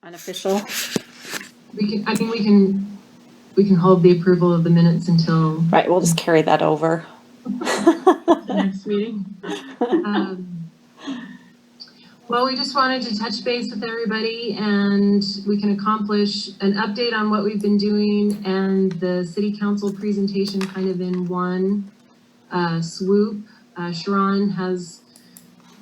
Unofficial. I think we can hold the approval of the minutes until Right, we'll just carry that over. the next meeting. Well, we just wanted to touch base with everybody, and we can accomplish an update on what we've been doing and the city council presentation kind of in one swoop. Sharon has,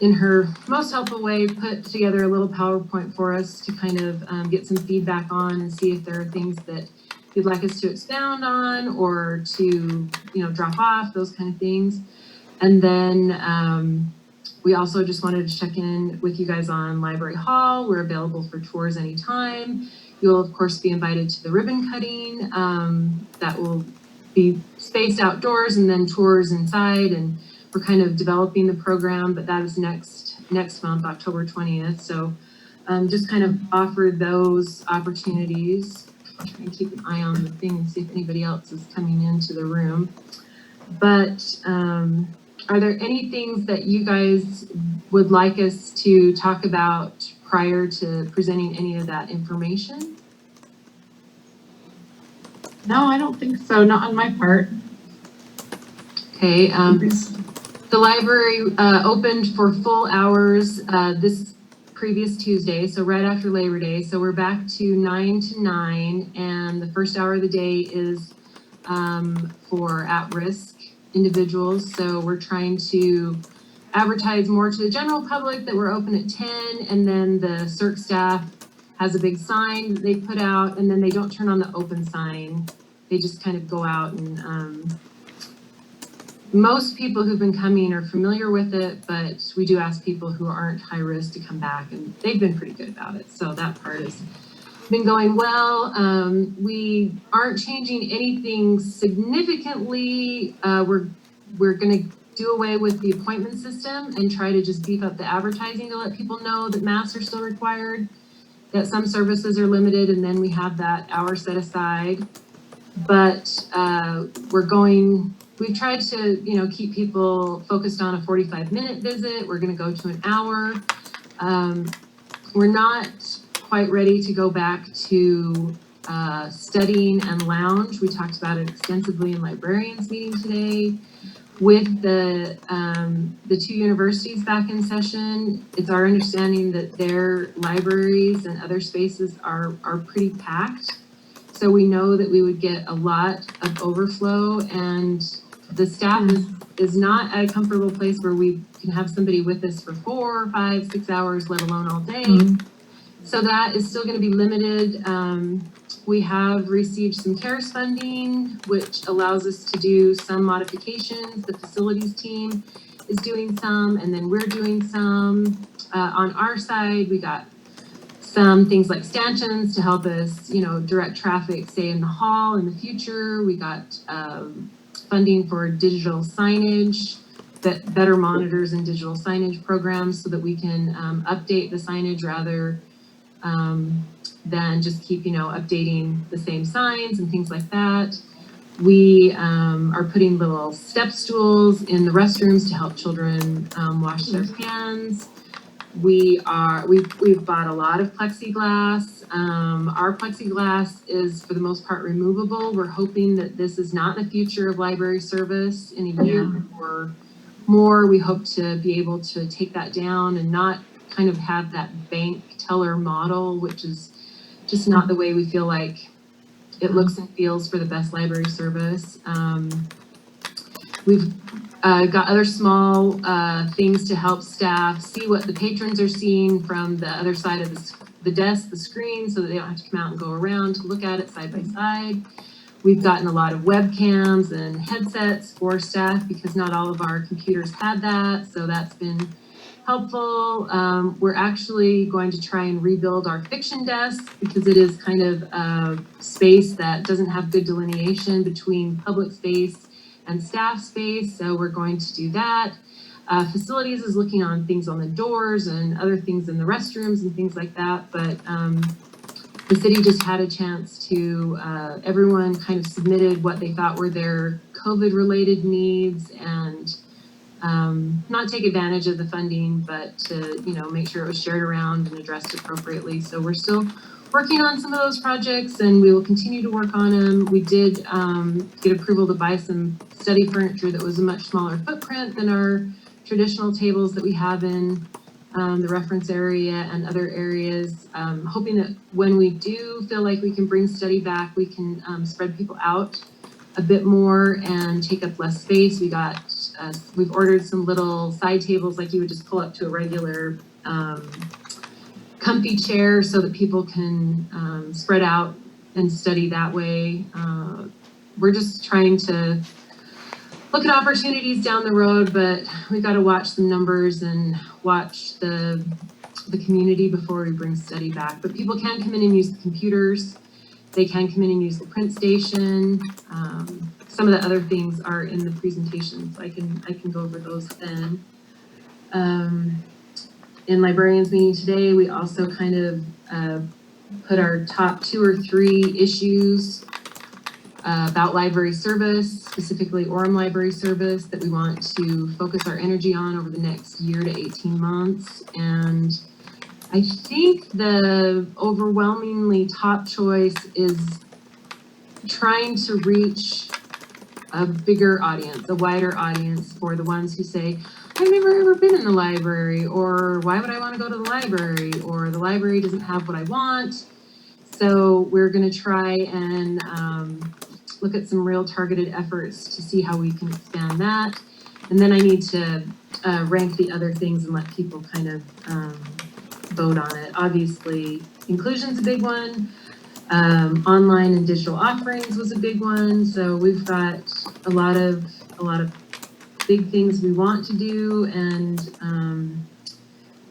in her most helpful way, put together a little PowerPoint for us to kind of get some feedback on and see if there are things that you'd like us to expound on or to, drop off, those kind of things. And then we also just wanted to check in with you guys on Library Hall. We're available for tours anytime. You'll, of course, be invited to the ribbon cutting. That will be spaced outdoors and then tours inside. And we're kind of developing the program, but that is next month, October 20th. So just kind of offer those opportunities. I'll try and keep an eye on the thing and see if anybody else is coming into the room. But are there any things that you guys would like us to talk about prior to presenting any of that information? No, I don't think so. Not on my part. Okay. The library opened for full hours this previous Tuesday, so right after Labor Day. So we're back to 9 to 9, and the first hour of the day is for at-risk individuals. So we're trying to advertise more to the general public that we're open at 10, and then the CERC staff has a big sign that they put out, and then they don't turn on the open sign. They just kind of go out, and most people who've been coming are familiar with it, but we do ask people who aren't high risk to come back, and they've been pretty good about it. So that part has been going well. We aren't changing anything significantly. We're going to do away with the appointment system and try to just beef up the advertising to let people know that masks are still required, that some services are limited, and then we have that hour set aside. But we've tried to, keep people focused on a 45-minute visit. We're going to go to an hour. We're not quite ready to go back to studying and lounge. We talked about it extensively in librarians meeting today. With the two universities back in session, it's our understanding that their libraries and other spaces are pretty packed. So we know that we would get a lot of overflow, and the staff is not at a comfortable place where we can have somebody with us for 4, 5, 6 hours, let alone all day. So that is still going to be limited. We have received some CARES funding, which allows us to do some modifications. The facilities team is doing some, and then we're doing some. On our side, we got some things like stanchions to help us, direct traffic, say in the hall in the future. We got funding for digital signage, better monitors and digital signage programs so that we can update the signage rather than just keep, updating the same signs and things like that. We are putting little step stools in the restrooms to help children wash their hands. We've bought a lot of plexiglass. Our plexiglass is for the most part removable. We're hoping that this is not in the future of library service in a year or more. We hope to be able to take that down and not kind of have that bank teller model, which is just not the way we feel like it looks and feels for the best library service. We've got other small things to help staff see what the patrons are seeing from the other side of the desk, the screen, so that they don't have to come out and go around to look at it side by side. We've gotten a lot of webcams and headsets for staff because not all of our computers had that, so that's been helpful. We're actually going to try and rebuild our fiction desk because it is kind of a space that doesn't have good delineation between public space and staff space, so we're going to do that. Facilities is looking on things on the doors and other things in the restrooms and things like that, but the city just had a chance to, everyone kind of submitted what they thought were their COVID-related needs and not take advantage of the funding, but to, make sure it was shared around and addressed appropriately. So we're still working on some of those projects, and we will continue to work on them. We did get approval to buy some study furniture that was a much smaller footprint than our traditional tables that we have in the reference area and other areas. Hoping that when we do feel like we can bring study back, we can spread people out a bit more and take up less space. We've ordered some little side tables like you would just pull up to a regular comfy chair so that people can spread out and study that way. We're just trying to look at opportunities down the road, but we've got to watch some numbers and watch the community before we bring study back. But people can come in and use the computers. They can come in and use the print station. Some of the other things are in the presentations. I can go over those then. In librarians meeting today, we also kind of put our top 2 or 3 issues about library service, specifically Orem library service, that we want to focus our energy on over the next year to 18 months. And I think the overwhelmingly top choice is trying to reach a bigger audience, a wider audience for the ones who say, I've never ever been in the library, or why would I want to go to the library, or the library doesn't have what I want. So we're going to try and look at some real targeted efforts to see how we can expand that. And then I need to rank the other things and let people kind of vote on it. Obviously, inclusion's a big one. Online and digital offerings was a big one. So we've got a lot of big things we want to do, and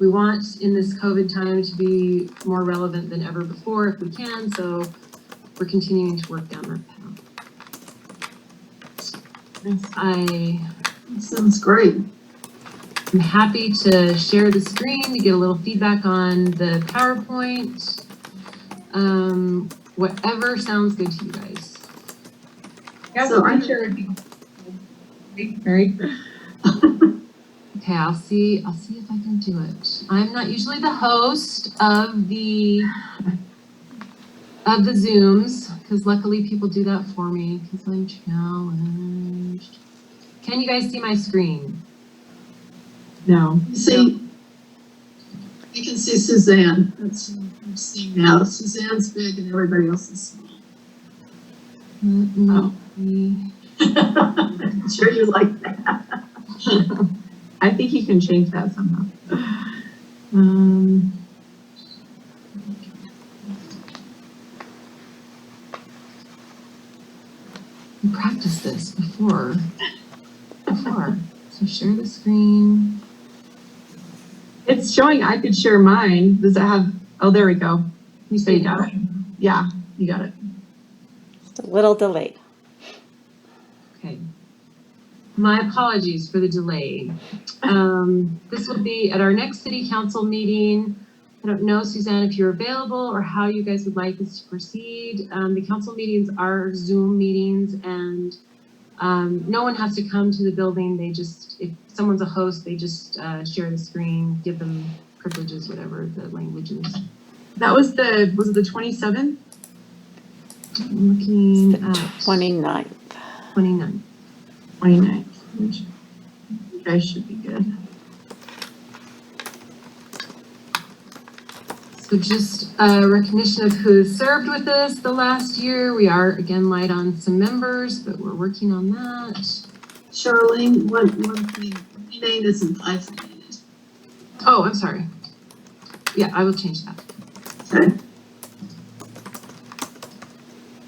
we want in this COVID time to be more relevant than ever before if we can. So we're continuing to work down that path. That sounds great. I'm happy to share the screen to get a little feedback on the PowerPoint. Whatever sounds good to you guys. Yeah, So I'm sure it'd be great. Okay, I'll see if I can do it. I'm not usually the host of the Zooms, because luckily people do that for me because I'm challenged. Can you guys see my screen? No. See, you can see Suzanne. That's what I'm seeing now. Suzanne's big and everybody else is small. I'm sure you like that. I think you can change that somehow. We practiced this before. So share the screen. It's showing I could share mine. Does it have, oh, there we go. You So see you got it. Yeah, you got it. Just a little delayed. Okay. My apologies for the delay. This will be at our next city council meeting. I don't know, Suzanne, if you're available or how you guys would like this to proceed. The council meetings are Zoom meetings, and no one has to come to the building. They just, if someone's a host, they just share the screen, give them privileges, whatever the language is. That was it the 27th? I'm looking at 29th. 29. 29th. Which you guys should be good. So just a recognition of who served with us the last year. We are again light on some members, but we're working on that. Charlene, one thing, your name isn't hyphenated. Oh, I'm sorry. Yeah, I will change that. Okay.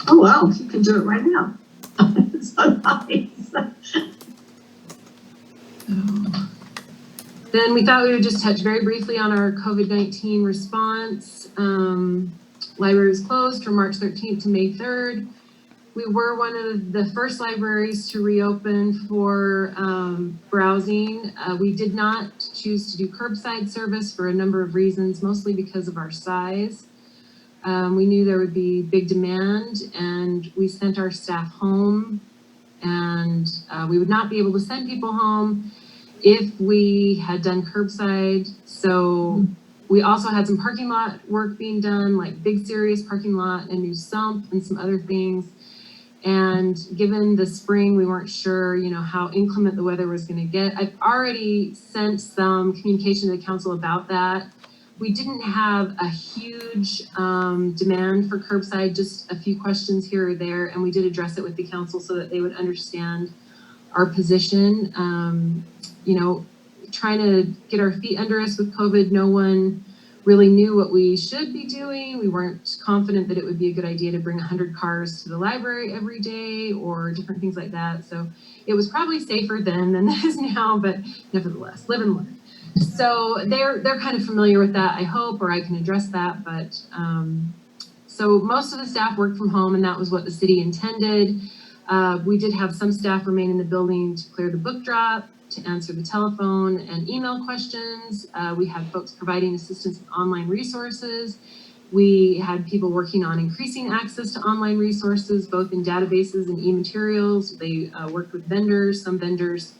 Oh, wow, you can do it right now. So nice. Then we thought we would just touch very briefly on our COVID-19 response. Library was closed from March 13th to May 3rd. We were one of the first libraries to reopen for browsing. We did not choose to do curbside service for a number of reasons, mostly because of our size. We knew there would be big demand, and we sent our staff home, and we would not be able to send people home if we had done curbside. So We also had some parking lot work being done, like big serious parking lot, a new sump and some other things. And given the spring, we weren't sure, you know, how inclement the weather was going to get. I've already sent some communication to the council about that. We didn't have a huge demand for curbside, just a few questions here or there. And we did address it with the council so that they would understand our position. You know, trying to get our feet under us with COVID, no one really knew what we should be doing. We weren't confident that it would be a good idea to bring 100 cars to the library every day or different things like that. So it was probably safer then than it is now, but nevertheless, live and learn. So they're kind of familiar with that, I hope, or I can address that. But so most of the staff worked from home, and that was what the city intended. We did have some staff remain in the building to clear the book drop, to answer the telephone and email questions. We had folks providing assistance with online resources. We had people working on increasing access to online resources, both in databases and e-materials. They worked with vendors. Some vendors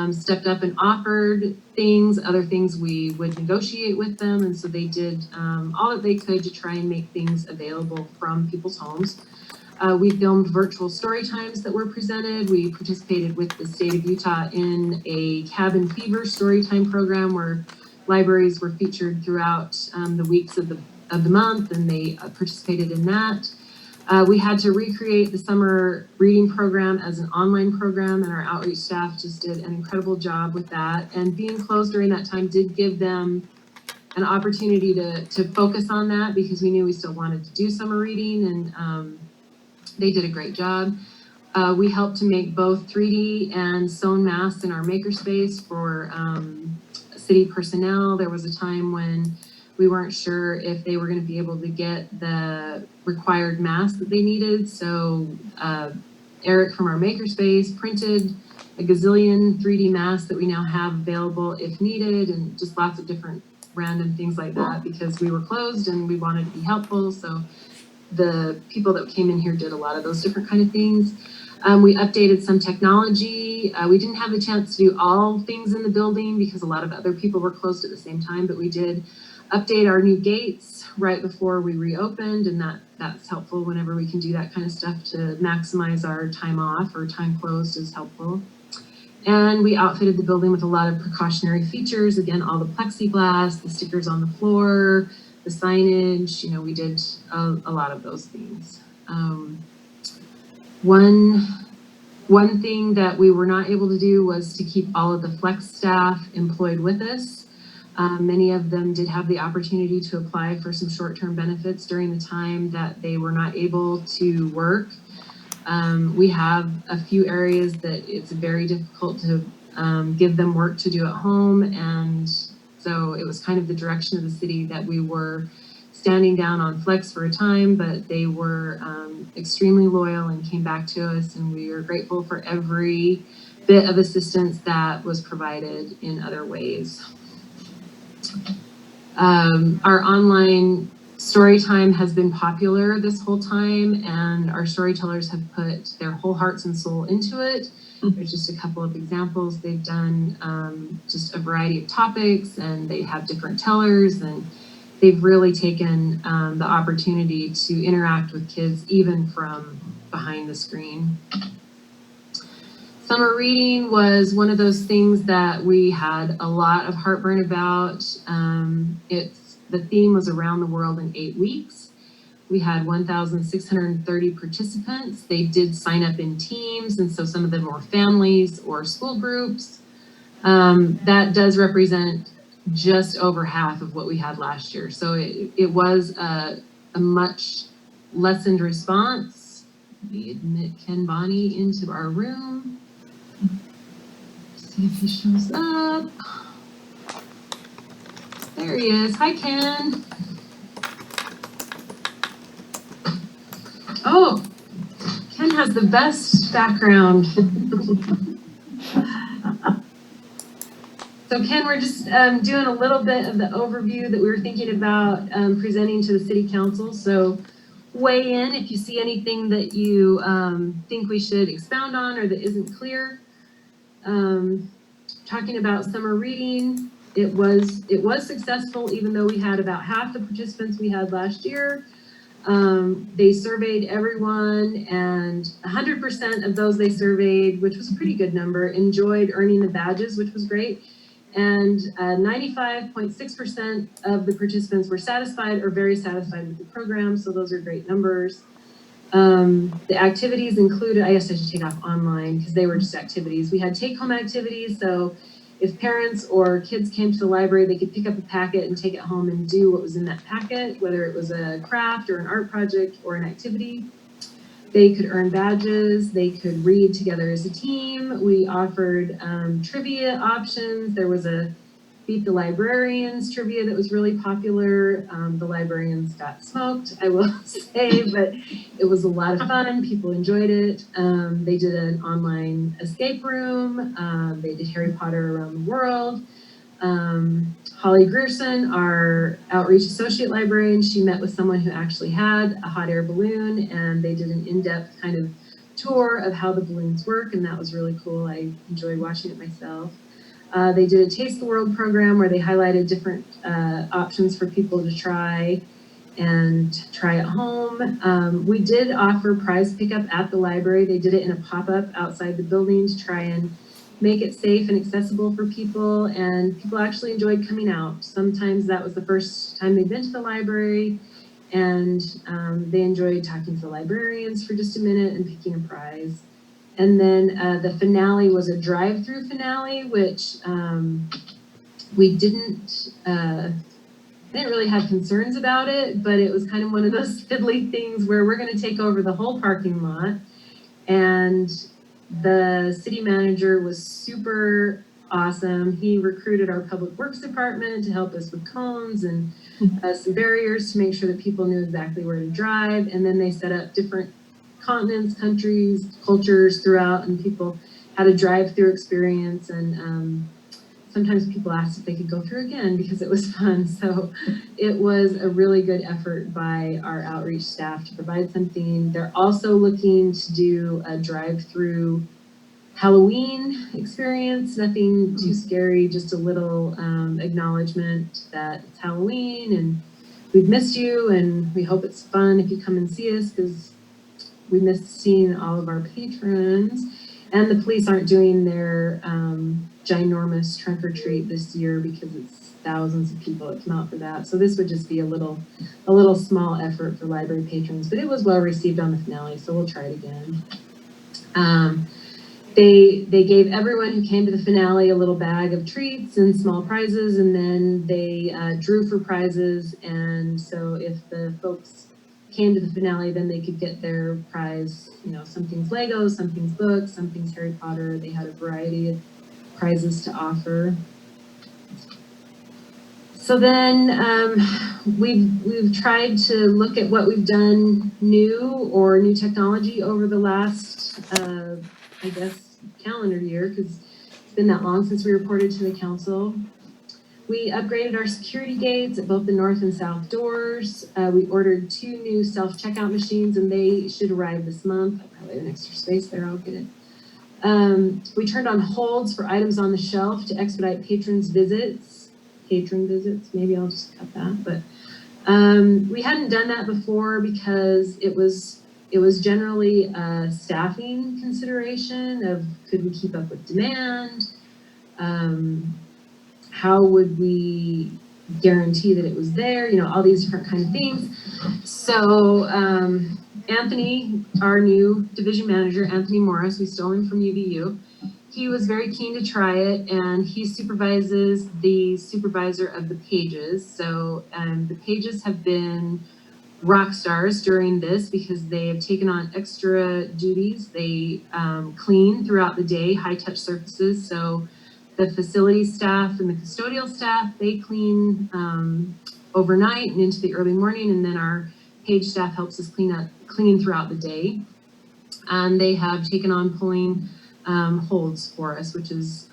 stepped up and offered things. Other things we would negotiate with them. And so they did all that they could to try and make things available from people's homes. We filmed virtual story times that were presented. We participated with the state of Utah in a cabin fever storytime program where libraries were featured throughout the weeks of the month, and they participated in that. We had to recreate the summer reading program as an online program, and our outreach staff just did an incredible job with that. And being closed during that time did give them an opportunity to focus on that, because we knew we still wanted to do summer reading, and they did a great job. We helped to make both 3D and sewn masks in our makerspace for city personnel. There was a time when we weren't sure if they were going to be able to get the required masks that they needed. So Eric from our makerspace printed a gazillion 3D masks that we now have available if needed, and just lots of different random things like that, because we were closed and we wanted to be helpful. So the people that came in here did a lot of those different kind of things. We updated some technology. We didn't have the chance to do all things in the building because a lot of other people were closed at the same time, but we did update our new gates right before we reopened, and that's helpful whenever we can do that kind of stuff to maximize our time off, or time closed is helpful. And we outfitted the building with a lot of precautionary features. Again, all the plexiglass, the stickers on the floor, the signage, you know, we did a lot of those things. One thing that we were not able to do was to keep all of the flex staff employed with us. Many of them did have the opportunity to apply for some short-term benefits during the time that they were not able to work. We have a few areas that it's very difficult to give them work to do at home, and so it was kind of the direction of the city that we were standing down on flex for a time, but they were extremely loyal and came back to us, and we are grateful for every bit of assistance that was provided in other ways. Our online story time has been popular this whole time, and our storytellers have put their whole hearts and soul into it. There's just a couple of examples. They've done just a variety of topics, and they have different tellers, and they've really taken the opportunity to interact with kids even from behind the screen. Summer reading was one of those things that we had a lot of heartburn about. The theme was around the world in 8 weeks. We had 1,630 participants. They did sign up in teams, and so some of them were families or school groups. That does represent just over half of what we had last year. So it was a much lessened response. We admit Ken Bonnie into our room. See if he shows up. There he is. Hi, Ken. Oh, Ken has the best background. So Ken, we're just doing a little bit of the overview that we were thinking about presenting to the City Council. So weigh in if you see anything that you think we should expound on or that isn't clear. Talking about summer reading, it was successful, even though we had about half the participants we had last year. They surveyed everyone, and 100% of those they surveyed, which was a pretty good number, enjoyed earning the badges, which was great. And 95.6% of the participants were satisfied or very satisfied with the program, so those are great numbers. The activities included, I guess I should take off online because they were just activities. We had take-home activities, so if parents or kids came to the library, they could pick up a packet and take it home and do what was in that packet, whether it was a craft or an art project or an activity. They could earn badges. They could read together as a team. We offered trivia options. There was a Beat the Librarians trivia that was really popular. The librarians got smoked, I will say, but it was a lot of fun. People enjoyed it. They did an online escape room. They did Harry Potter Around the World. Holly Grierson, our outreach associate librarian, she met with someone who actually had a hot air balloon, and they did an in-depth kind of tour of how the balloons work, and that was really cool. I enjoyed watching it myself. They did a Taste the World program where they highlighted different options for people to try at home. We did offer prize pickup at the library. They did it in a pop-up outside the building to try and make it safe and accessible for people, and people actually enjoyed coming out. Sometimes that was the first time they'd been to the library, and they enjoyed talking to the librarians for just a minute and picking a prize. And then the finale was a drive-through finale, which we didn't really have concerns about it, but it was kind of one of those fiddly things where we're going to take over the whole parking lot. And the city manager was super awesome. He recruited our public works department to help us with cones and some barriers to make sure that people knew exactly where to drive. And then they set up different continents, countries, cultures throughout, and people had a drive-through experience. And sometimes people asked if they could go through again because it was fun. So it was a really good effort by our outreach staff to provide something. They're also looking to do a drive-through Halloween experience, nothing too scary, just a little acknowledgement that it's Halloween and we've missed you, and we hope it's fun if you come and see us, because we missed seeing all of our patrons. And the police aren't doing their ginormous trunk or treat this year because it's thousands of people that come out for that. So this would just be a little small effort for library patrons, but it was well received on the finale, so we'll try it again. They gave everyone who came to the finale a little bag of treats and small prizes, and then they drew for prizes. And so if the folks came to the finale, then they could get their prize. You know, something's Lego, something's books, something's Harry Potter. They had a variety of prizes to offer. So then we've tried to look at what we've done new or new technology over the last, I guess, calendar year, because it's been that long since we reported to the council. We upgraded our security gates at both the north and south doors. We ordered 2 new self-checkout machines, and they should arrive this month. I probably have an extra space there, I'll get it. We turned on holds for items on the shelf to expedite patron visits, maybe I'll just cut that. But we hadn't done that before because it was generally a staffing consideration of, could we keep up with demand? How would we guarantee that it was there? You know, all these different kind of things. So Anthony, our new division manager, Anthony Morris, we stole him from UVU. He was very keen to try it, and he supervises the supervisor of the pages. So the pages have been rock stars during this because they have taken on extra duties. They clean throughout the day, high touch surfaces. So the facility staff and the custodial staff, they clean overnight and into the early morning, and then our page staff helps us clean throughout the day. And they have taken on pulling holds for us, which has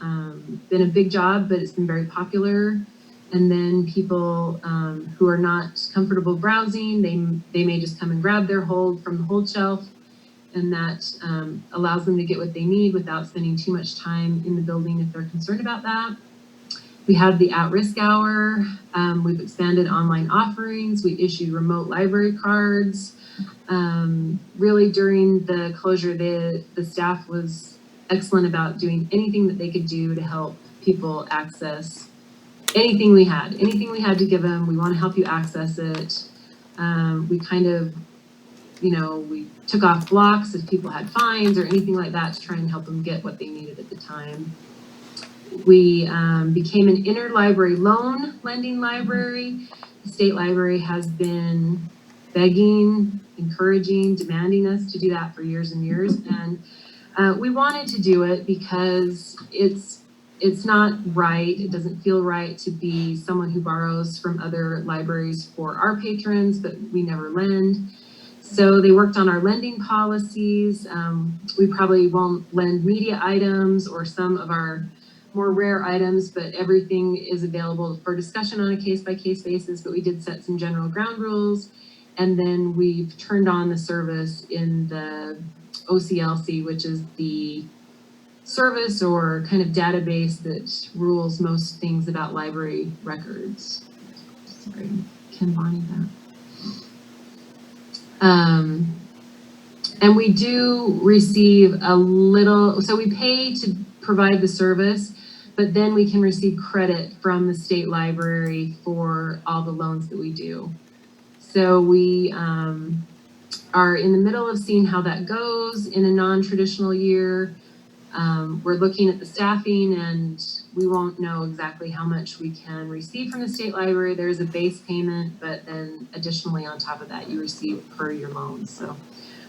been a big job, but it's been very popular. And then people who are not comfortable browsing, they may just come and grab their hold from the hold shelf, and that allows them to get what they need without spending too much time in the building if they're concerned about that. We had the at-risk hour. We've expanded online offerings. We issued remote library cards. Really during the closure, the staff was excellent about doing anything that they could do to help people access anything we had to give them. We want to help you access it. We kind of, we took off blocks if people had fines or anything like that to try and help them get what they needed at the time. We became an interlibrary loan lending library. The state library has been begging, encouraging, demanding us to do that for years and years. And we wanted to do it because it's not right. It doesn't feel right to be someone who borrows from other libraries for our patrons, but we never lend. So they worked on our lending policies. We probably won't lend media items or some of our more rare items, but everything is available for discussion on a case-by-case basis. But we did set some general ground rules. And then we've turned on the service in the OCLC, which is the service or kind of database that rules most things about library records. Sorry, Ken Bonnie that. And we do receive a little, so we pay to provide the service, but then we can receive credit from the state library for all the loans that we do. So we are in the middle of seeing how that goes in a non-traditional year. We're looking at the staffing, and we won't know exactly how much we can receive from the state library. There's a base payment, but then additionally on top of that, you receive per your loan. So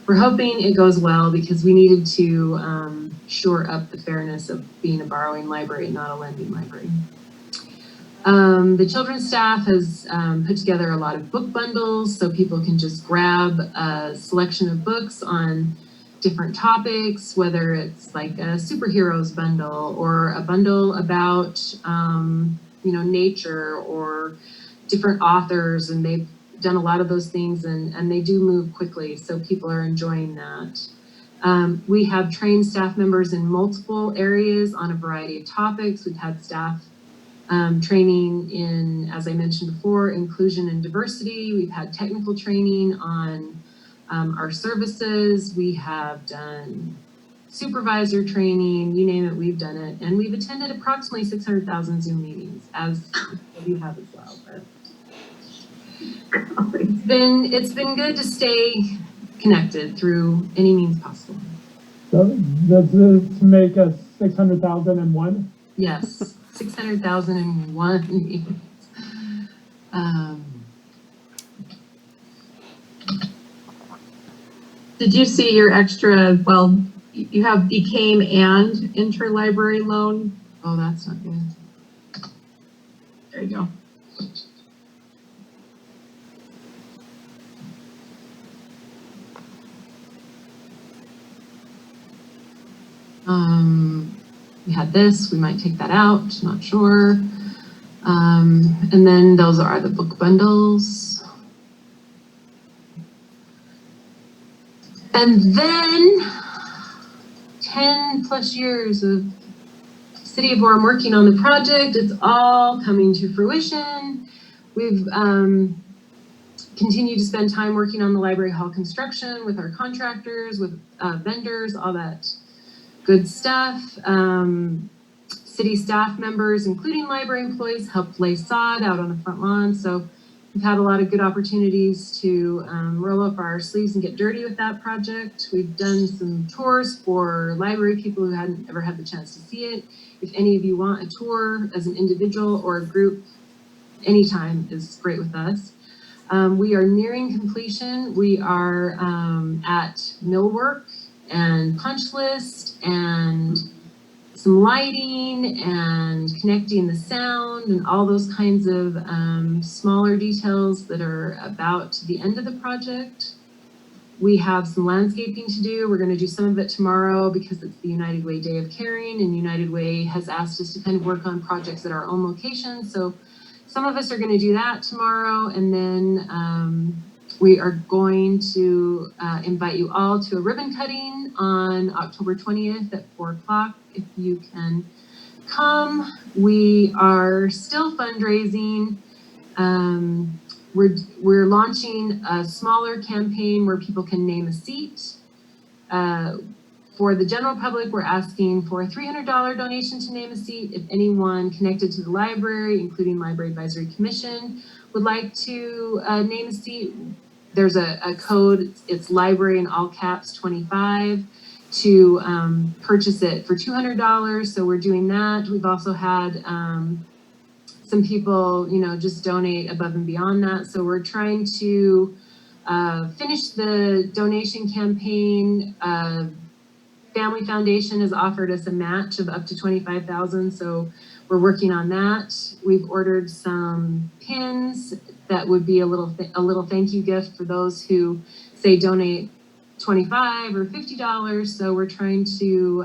we're hoping it goes well because we needed to shore up the fairness of being a borrowing library and not a lending library. The children's staff has put together a lot of book bundles so people can just grab a selection of books on different topics, whether it's like a superheroes bundle or a bundle about, nature or different authors. And they've done a lot of those things and they do move quickly. So people are enjoying that. We have trained staff members in multiple areas on a variety of topics. We've had staff training in, as I mentioned before, inclusion and diversity. We've had technical training on our services. We have done supervisor training, you name it, we've done it. And we've attended approximately 600,000 Zoom meetings, as you have as well. But it's been good to stay connected through any means possible. So does this make us 600,001? Yes, 600,001 meetings. Did you see your extra, well, you have became and interlibrary loan? Oh, that's not good. There you go. We had this, we might take that out, not sure. And then those are the book bundles. And then 10 plus years of City of Orem working on the project. It's all coming to fruition. We've continued to spend time working on the library hall construction with our contractors, with vendors, all that good stuff. City staff members, including library employees, helped lay sod out on the front lawn. So we've had a lot of good opportunities to roll up our sleeves and get dirty with that project. We've done some tours for library people who hadn't ever had the chance to see it. If any of you want a tour as an individual or a group, anytime is great with us. We are nearing completion. We are at millwork and punch list and some lighting and connecting the sound and all those kinds of smaller details that are about the end of the project. We have some landscaping to do. We're going to do some of it tomorrow because it's the United Way Day of Caring, and United Way has asked us to kind of work on projects at our own location. So some of us are going to do that tomorrow, and then we are going to invite you all to a ribbon cutting on October 20th at 4 o'clock. If you can come. We are still fundraising. We're launching a smaller campaign where people can name a seat. For the general public, we're asking for a $300 donation to name a seat. If anyone connected to the library, including Library Advisory Commission, would like to name a seat, there's a code, it's library in all caps 25 to purchase it for $200. So we're doing that. We've also had some people, just donate above and beyond that. So we're trying to finish the donation campaign. Family Foundation has offered us a match of up to $25,000, so we're working on that. We've ordered some pins that would be a little thank you gift for those who say donate $25 or $50. So we're trying to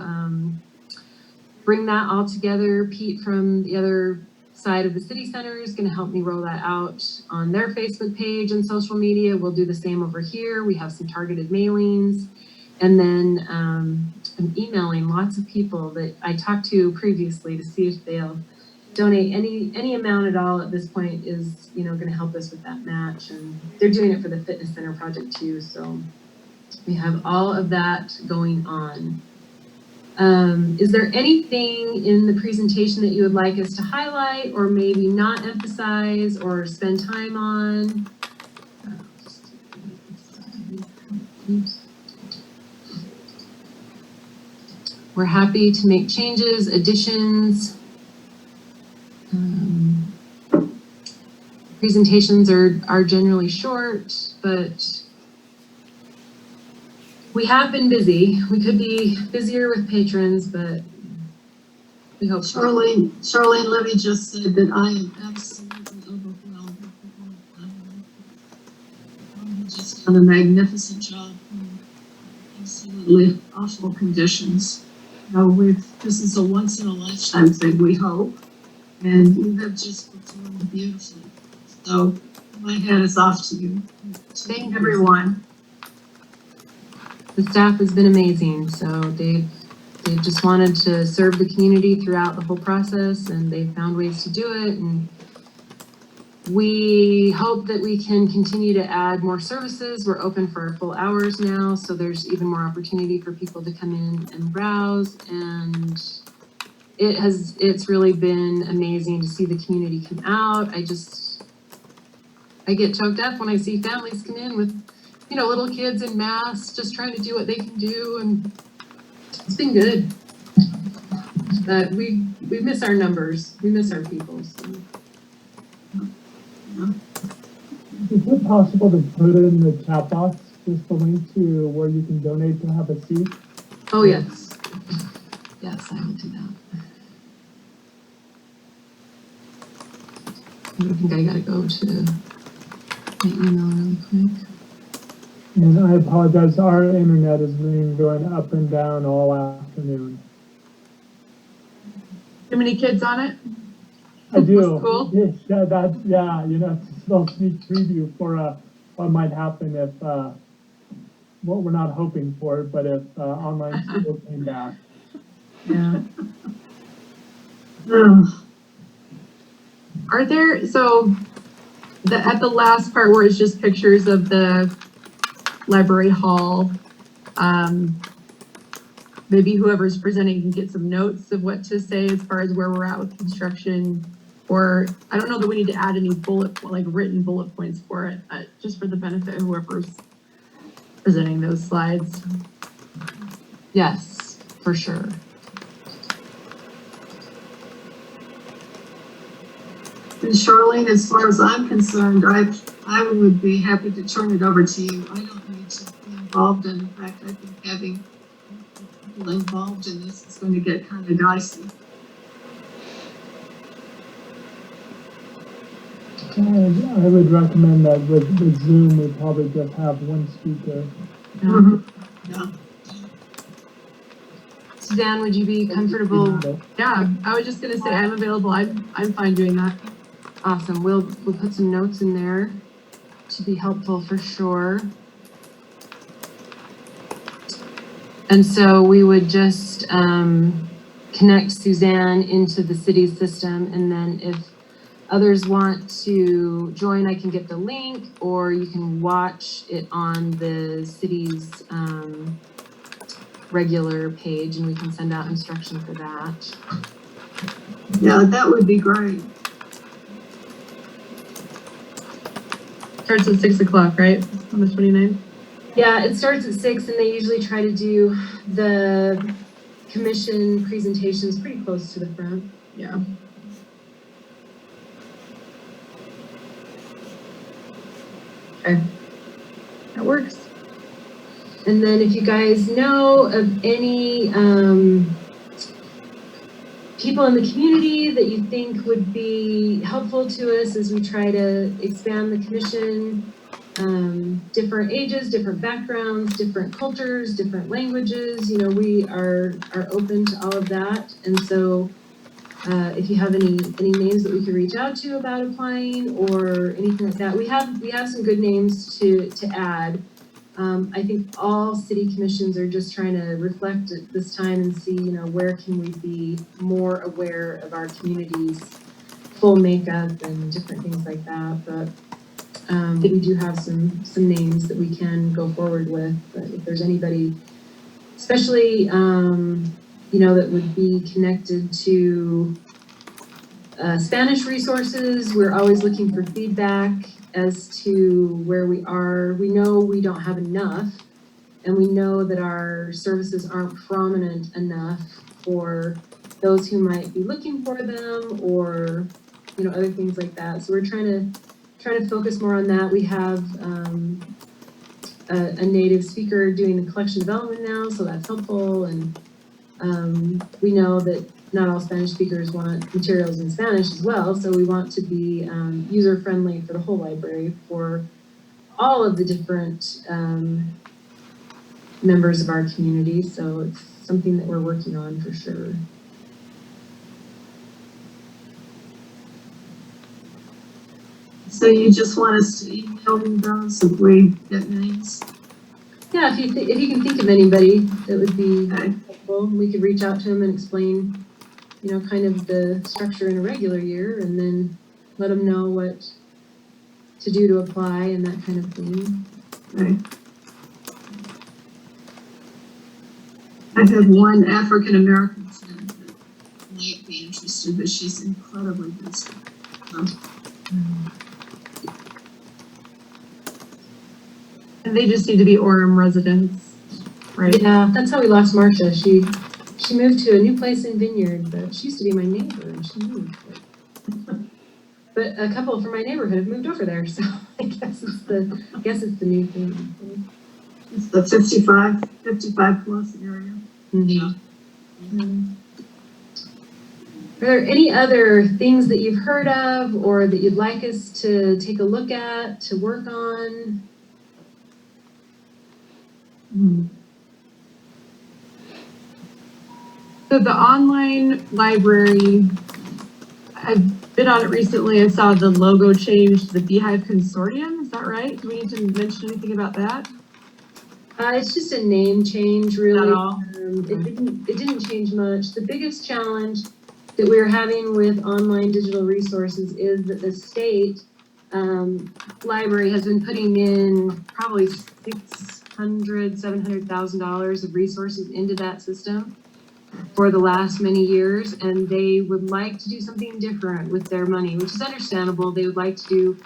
bring that all together. Pete from the other side of the city center is going to help me roll that out on their Facebook page and social media. We'll do the same over here. We have some targeted mailings. And then I'm emailing lots of people that I talked to previously to see if they'll donate any amount at all at this point is, going to help us with that match. And they're doing it for the fitness center project too. So we have all of that going on. Is there anything in the presentation that you would like us to highlight or maybe not emphasize or spend time on? We're happy to make changes, additions. Presentations are generally short, but we have been busy. We could be busier with patrons, but we hope so. Charlene Levy just said that I am absolutely overwhelmed. You've just done a magnificent job. Absolutely awful conditions. This is a once in a lifetime thing, we hope, and you have just performed beautifully. So my hat is off to you. Thank everyone. The staff has been amazing. So they've just wanted to serve the community throughout the whole process, and they've found ways to do it. And we hope that we can continue to add more services. We're open for our full hours now, so there's even more opportunity for people to come in and browse. And it's really been amazing to see the community come out. I get choked up when I see families come in with, little kids in masks, just trying to do what they can do, and it's been good. But we miss our numbers. We miss our people. So. Is it possible to put in the chat box just the link to where you can donate to have a seat? Oh, yes. Yes, I will do that. I think I gotta go to my email really quick. And I apologize, our internet has been going up and down all afternoon. Too many kids on it? I do. Cool. Yeah, it's a little sneak preview for what might happen if, what we're not hoping for, but if online school came back. Yeah. Ugh. Are there, at the last part where it's just pictures of the library hall, maybe whoever's presenting can get some notes of what to say as far as where we're at with construction, or I don't know that we need to add any written bullet points for it, just for the benefit of whoever's presenting those slides. Yes, for sure. And Charlene, as far as I'm concerned, I would be happy to turn it over to you. I don't need to be involved in fact, I think having people involved in this is going to get kind of dicey. I would recommend that with Zoom, we probably just have one speaker. Yeah. Suzanne, would you be comfortable? Yeah, I was just gonna say I'm available. I'm fine doing that. Awesome. We'll put some notes in there to be helpful for sure. And so we would just connect Suzanne into the city's system, and then if others want to join, I can get the link, or you can watch it on the city's regular page, and we can send out instruction for that. Yeah, that would be great. Starts at 6 o'clock, right? On the 29th? Yeah, it starts at 6, and they usually try to do the commission presentations pretty close to the front. Yeah. Okay. That works. And then if you guys know of any people in the community that you think would be helpful to us as we try to expand the commission, different ages, different backgrounds, different cultures, different languages, you know, we are open to all of that. And so if you have any names that we could reach out to about applying or anything like that, we have some good names to add. I think all city commissions are just trying to reflect at this time and see, you know, where can we be more aware of our community's full makeup and different things like that. But we do have some names that we can go forward with. But if there's anybody, especially you know, that would be connected to Spanish resources, we're always looking for feedback as to where we are. We know we don't have enough, and we know that our services aren't prominent enough for those who might be looking for them, or, you know, other things like that. So we're trying to focus more on that. We have a native speaker doing the collection development now, so that's helpful. And we know that not all Spanish speakers want materials in Spanish as well, so we want to be user-friendly for the whole library for all of the different members of our community. So it's something that we're working on for sure. So you just want us to email me those if we get names? Yeah, if you can think of anybody that would be Okay. helpful, we could reach out to them and explain, you know, kind of the structure in a regular year, and then let them know what to do to apply and that kind of thing. Right. I have one African-American friend that might be interested, but she's incredibly busy. And they just need to be Orem residents, right? Yeah, that's how we lost Marcia. She moved to a new place in Vineyard, but she used to be my neighbor, and she moved. But a couple from my neighborhood have moved over there, so I guess it's the new thing. It's the 55 plus area. Mm-hmm. Are there any other things that you've heard of or that you'd like us to take a look at, to work on? So the online library, I've been on it recently. I saw the logo changed to the Beehive Consortium. Is that right? Do we need to mention anything about that? It's just a name change, really. Not all? It didn't change much. The biggest challenge that we're having with online digital resources is that the state library has been putting in probably $700,000 of resources into that system for the last many years, and they would like to do something different with their money, which is understandable. They would like to do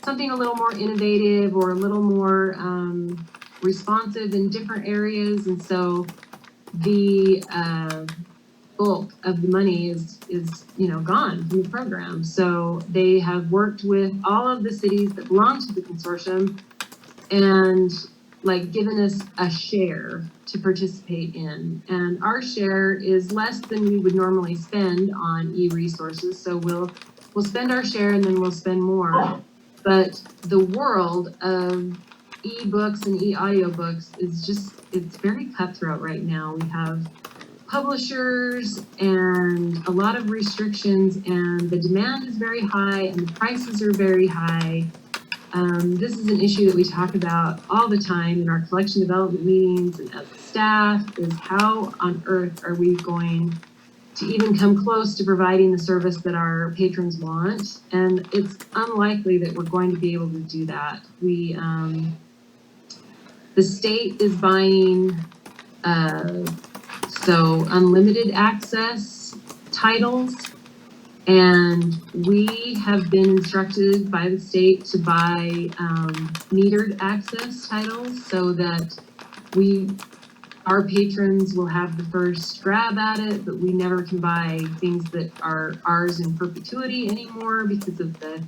something a little more innovative or a little more responsive in different areas, and so the bulk of the money is gone from the program. So they have worked with all of the cities that belong to the consortium and given us a share to participate in, and our share is less than we would normally spend on e-resources. So we'll spend our share and then we'll spend more. But the world of e-books and e-audiobooks is it's very cutthroat right now. We have publishers and a lot of restrictions, and the demand is very high and the prices are very high. This is an issue that we talk about all the time in our collection development meetings and as staff, is how on earth are we going to even come close to providing the service that our patrons want. And it's unlikely that we're going to be able to do that. The state is buying, unlimited access titles. And we have been instructed by the state to buy metered access titles so that our patrons will have the first grab at it, but we never can buy things that are ours in perpetuity anymore because of the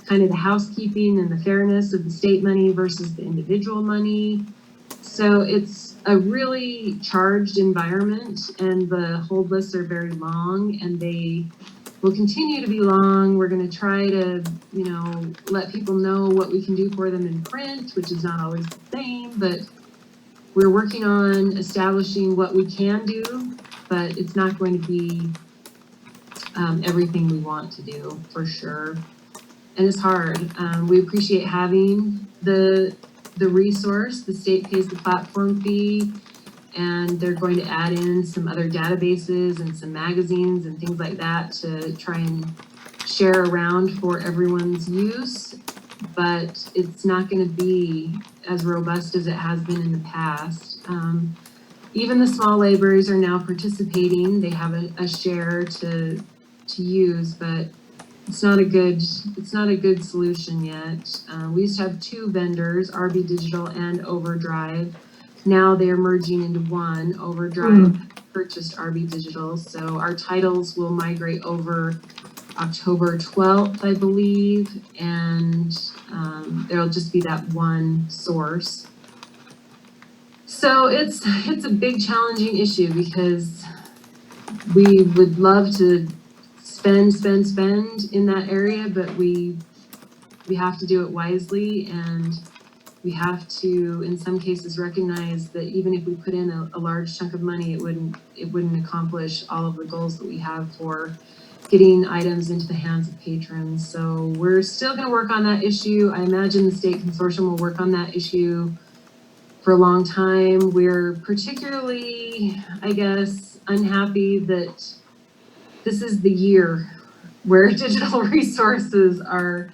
kind of the housekeeping and the fairness of the state money versus the individual money. So it's a really charged environment, and the hold lists are very long, and they will continue to be long. We're going to try to, let people know what we can do for them in print, which is not always the same, but we're working on establishing what we can do, but it's not going to be everything we want to do, for sure. And it's hard. We appreciate having the resource. The state pays the platform fee, and they're going to add in some other databases and some magazines and things like that to try and share around for everyone's use. But it's not going to be as robust as it has been in the past. Even the small libraries are now participating. They have a share to use, but it's not a good solution yet. We used to have two vendors, RB Digital and Overdrive. Now they're merging into one. Overdrive purchased RB Digital, so our titles will migrate over October 12th, I believe, and there'll just be that one source. So it's a big challenging issue because we would love to spend in that area, but we have to do it wisely, and we have to, in some cases, recognize that even if we put in a large chunk of money, it wouldn't accomplish all of the goals that we have for getting items into the hands of patrons. So we're still going to work on that issue. I imagine the state consortium will work on that issue for a long time. We're particularly, I guess, unhappy that this is the year where digital resources are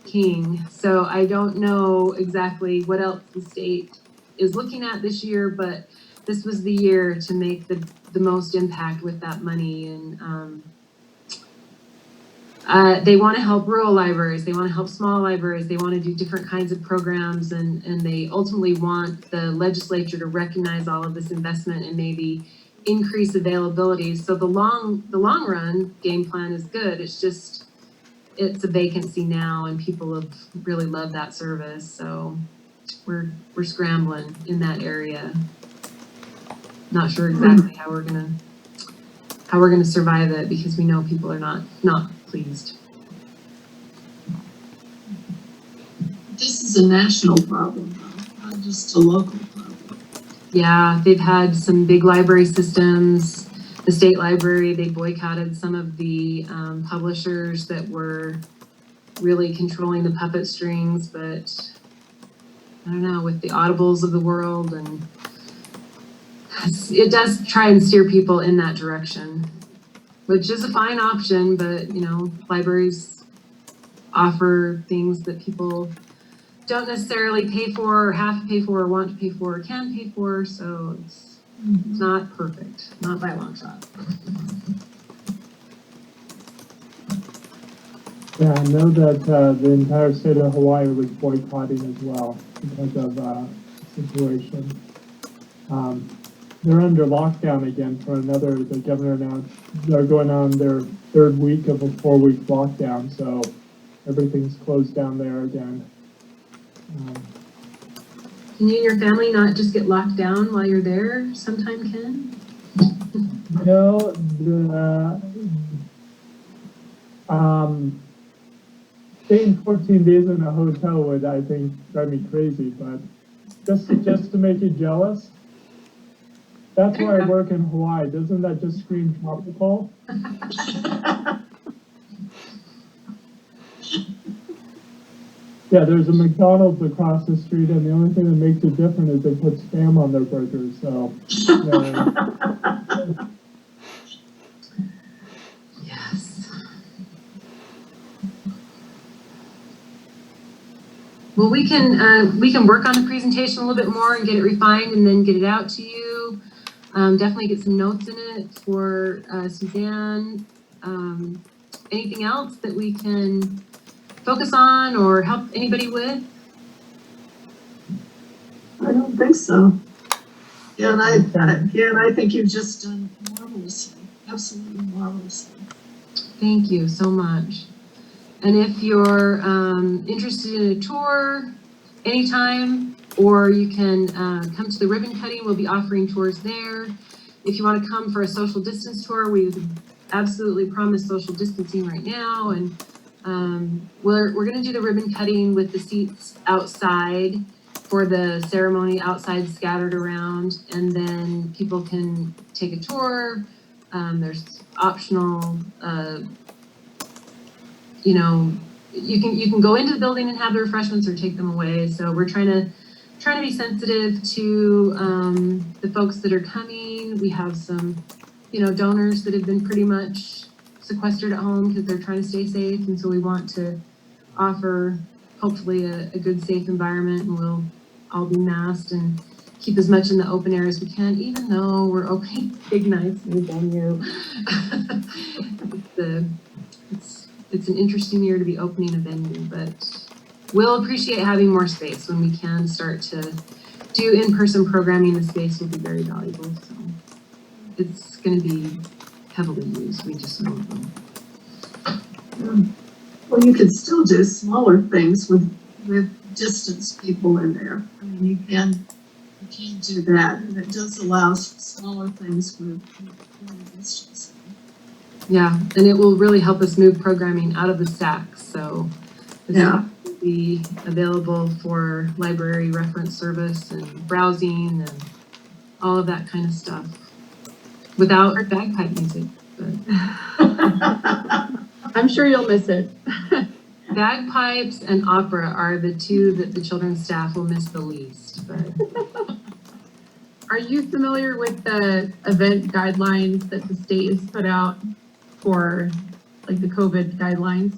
king. So I don't know exactly what else the state is looking at this year, but this was the year to make the most impact with that money. And they want to help rural libraries, they want to help small libraries, they want to do different kinds of programs, and they ultimately want the legislature to recognize all of this investment and maybe increase availability. So the long run game plan is good. It's a vacancy now, and people have really loved that service. So we're scrambling in that area. Not sure exactly how we're gonna survive it, because we know people are not pleased. This is a national problem, though, not just a local problem. Yeah, they've had some big library systems. The state library, they boycotted some of the publishers that were really controlling the puppet strings, but I don't know, with the Audibles of the world, and it does try and steer people in that direction, which is a fine option, but libraries offer things that people don't necessarily pay for, or have to pay for, or want to pay for, or can pay for, so it's not perfect, not by a long shot. Yeah, I know that the entire state of Hawaii was boycotting as well because of the situation. They're under lockdown again the governor announced they're going on their third week of a 4-week lockdown, so everything's closed down there again. Can you and your family not just get locked down while you're there sometime, Ken? Staying 14 days in a hotel would, I think, drive me crazy, but just to make you jealous, that's why I work in Hawaii. Doesn't that just scream tropical? Yeah, there's a McDonald's across the street, and the only thing that makes it different is they put Spam on their burgers, so. Yeah. Well, we can work on the presentation a little bit more and get it refined and then get it out to you. Definitely get some notes in it for Suzanne. Anything else that we can focus on or help anybody with? I don't think so. Yeah, and I think you've just done marvelously, absolutely marvelously. Thank you so much. And if you're interested in a tour anytime, or you can come to the ribbon cutting, we'll be offering tours there. If you want to come for a social distance tour, we absolutely promise social distancing right now. And we're going to do the ribbon cutting with the seats outside for the ceremony, outside scattered around, and then people can take a tour. There's optional, you know, you can go into the building and have the refreshments or take them away. So we're trying to be sensitive to the folks that are coming. We have some, you know, donors that have been pretty much sequestered at home because they're trying to stay safe, and so we want to offer hopefully a good, safe environment, and we'll all be masked and keep as much in the open air as we can, even though we're opening big, nice new venue. It's an interesting year to be opening a venue, but we'll appreciate having more space when we can start to do in-person programming. The space will be very valuable, so it's going to be heavily used. We just know them. Well, you could still do smaller things with distance people in there. I mean, you can do that, and it does allow smaller things with distance. Yeah, and it will really help us move programming out of the stacks. So this will be available for library reference service and browsing and all of that kind of stuff without bagpipe music. I'm sure you'll miss it. Bagpipes and opera are the two that the children's staff will miss the least. But Are you familiar with the event guidelines that the state has put out for like the COVID guidelines?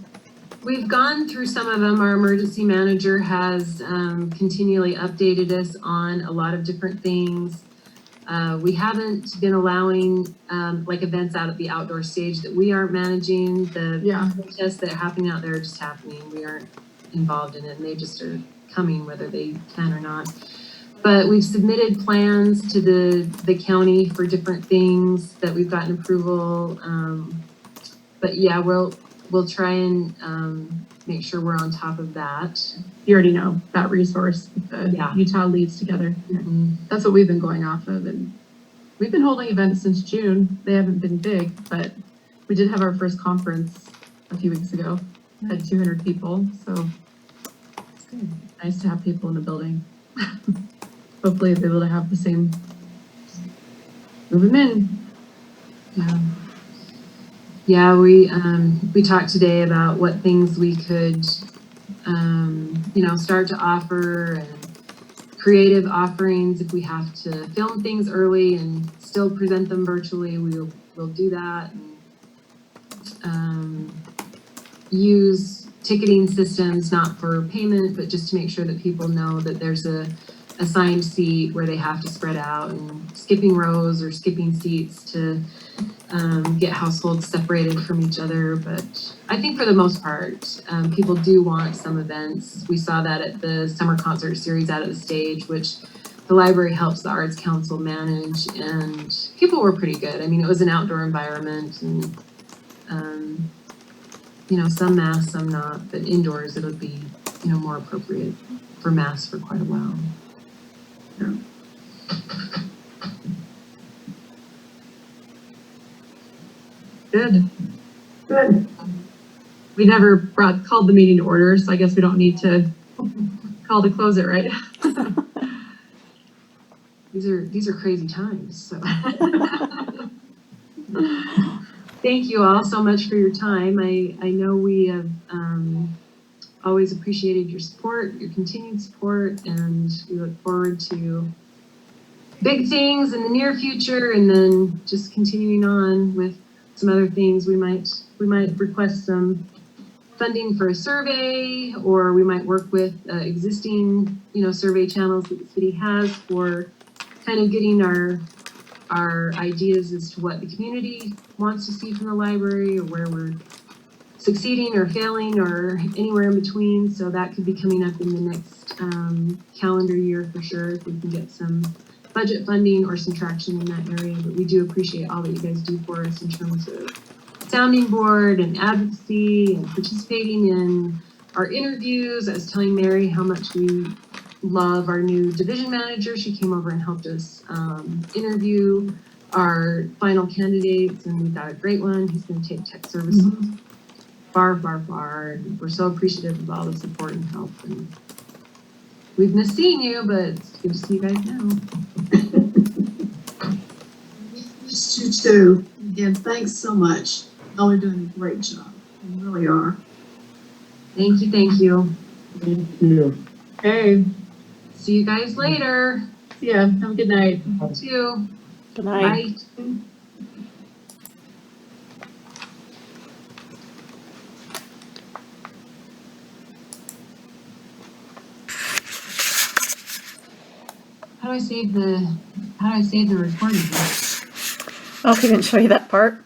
we've gone through some of them. Our emergency manager has continually updated us on a lot of different things. We haven't been allowing like events out at the outdoor stage that we aren't managing. The protests that are happening out there are just happening. We aren't involved in it, and they just are coming whether they can or not. But we've submitted plans to the county for different things that we've gotten approval. But yeah, we'll try and make sure we're on top of that. You already know that resource with the Utah Leads Together. Mm-hmm. That's what we've been going off of, and we've been holding events since June. They haven't been big, but we did have our first conference a few weeks ago. Had 200 people, so it's good. Nice to have people in the building. Hopefully they'll be able to have the same, move them in. Yeah, we talked today about what things we could, start to offer, and creative offerings. If we have to film things early and still present them virtually, we'll do that. And use ticketing systems, not for payment, but just to make sure that people know that there's a assigned seat where they have to spread out, and skipping rows or skipping seats to get households separated from each other. But I think for the most part, people do want some events. We saw that at the summer concert series out at the stage, which the library helps the Arts Council manage, and people were pretty good. I mean, it was an outdoor environment, and some mass, some not, but indoors it'll be more appropriate for mass for quite a while. Yeah. Good. Good. We never called the meeting to order, so I guess we don't need to call to close it, right? These are crazy times. So thank you all so much for your time. I know we have always appreciated your support, your continued support, and we look forward to big things in the near future, and then just continuing on with some other things. We might request some funding for a survey, or we might work with existing, survey channels that the city has for kind of getting our ideas as to what the community wants to see from the library, or where we're succeeding or failing or anywhere in between. So that could be coming up in the next calendar year for sure, if we can get some budget funding or some traction in that area. But we do appreciate all that you guys do for us in terms of sounding board and advocacy and participating in our interviews. I was telling Mary how much we love our new division manager. She came over and helped us interview our final candidates, and we got a great one. He's going to take tech services far, far, far. And we're so appreciative of all the support and help. And we've missed seeing you, but it's good to see you guys now. We missed you too. Again, thanks so much. Y'all are doing a great job. You really are. Thank you, thank you. Thank you. Okay, See you guys later. see ya, have a good night. You too. Good night. Bye. How do I save the recording? Oh, he didn't show you that part?